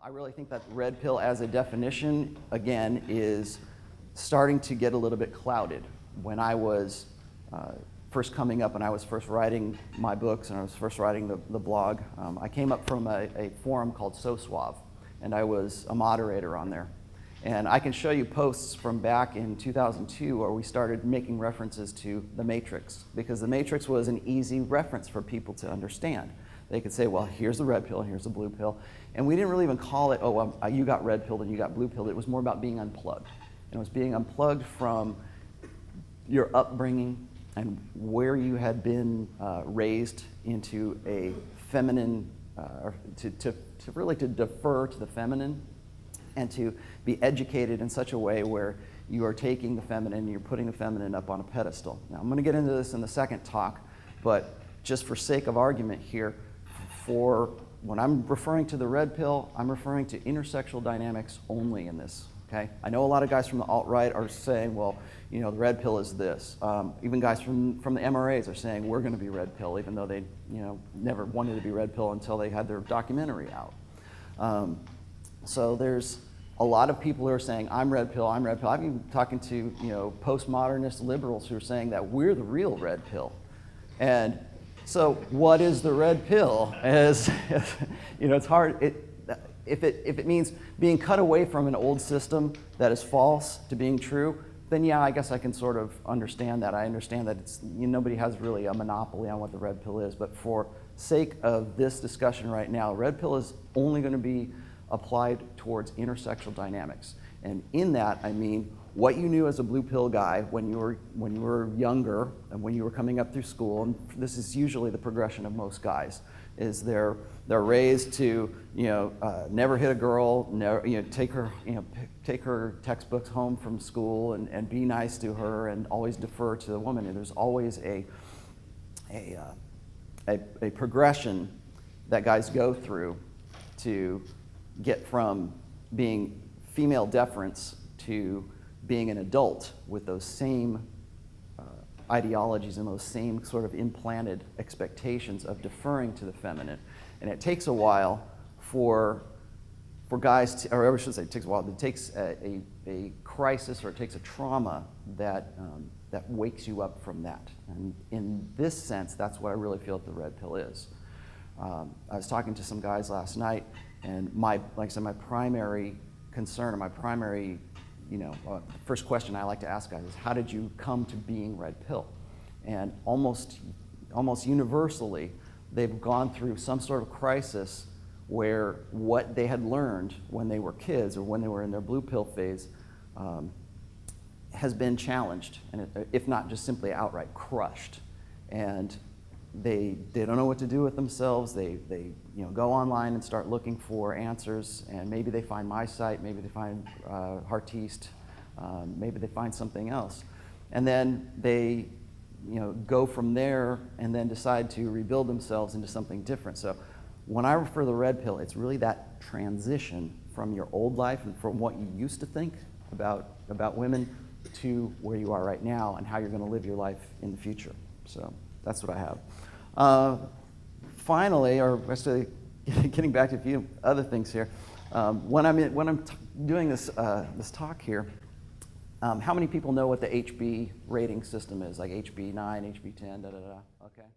I really think that red pill as a definition, again, is starting to get a little bit clouded. When I was first coming up and I was first writing my books and I was first writing the blog, I came up from a forum called So Suave, and I was a moderator on there. And I can show you posts from back in 2002 where we started making references to the Matrix, because the Matrix was an easy reference for people to understand. They could say, well, here's the red pill and here's the blue pill. And we didn't really even call it, oh, you got red pilled and you got blue pilled. It was more about being unplugged. And it was being unplugged from your upbringing and where you had been raised into a feminine, to really to defer to the feminine, and to be educated in such a way where you are taking the feminine, you're putting the feminine up on a pedestal. Now, I'm going to get into this in the second talk, but just for sake of argument here, for when I'm referring to the red pill, I'm referring to intersexual dynamics only in this. Okay? I know a lot of guys from the alt-right are saying, well, you know, the red pill is this. Even guys from the MRAs are saying we're going to be red pill, even though they, you know, never wanted to be red pill until they had their documentary out. So there's a lot of people who are saying, I'm red pill, I'm red pill. I've been talking to, you know, postmodernist liberals who are saying that we're the real red pill. And so what is the red pill? As you know, it's hard. If it means being cut away from an old system that is false to being true, then yeah, I guess I can sort of understand that. I understand that it's, you know, nobody has really a monopoly on what the red pill is. But for sake of this discussion right now, red pill is only going to be applied towards intersexual dynamics. And in that, I mean what you knew as a blue pill guy when you were younger and when you were coming up through school. And this is usually the progression of most guys. Is they're raised to, you know, never hit a girl, never, you know, take her textbooks home from school and be nice to her and always defer to the woman. And there's always a progression that guys go through to get from being female deference to being an adult with those same ideologies and those same sort of implanted expectations of deferring to the feminine. And it takes a while for guys to, or I should say it takes a while, it takes a crisis, or it takes a trauma that wakes you up from that. And in this sense, that's what I really feel that the red pill is. I was talking to some guys last night, and like I said, my primary concern, or my primary, you know, first question I like to ask guys is, how did you come to being red pill? And almost universally, they've gone through some sort of crisis where what they had learned when they were kids or when they were in their blue pill phase has been challenged, and if not just simply outright crushed. And they don't know what to do with themselves. They you know, go online and start looking for answers, and maybe they find my site, maybe they find Heartiste, maybe they find something else, and then they, you know, go from there and then decide to rebuild themselves into something different. So when I refer to the red pill, it's really that transition from your old life and from what you used to think about women to where you are right now and how you're going to live your life in the future. So that's what I have. Finally, or actually getting back to a few other things here, when I'm doing this talk here, how many people know what the HB rating system is, like HB9, HB10, da da da? Okay.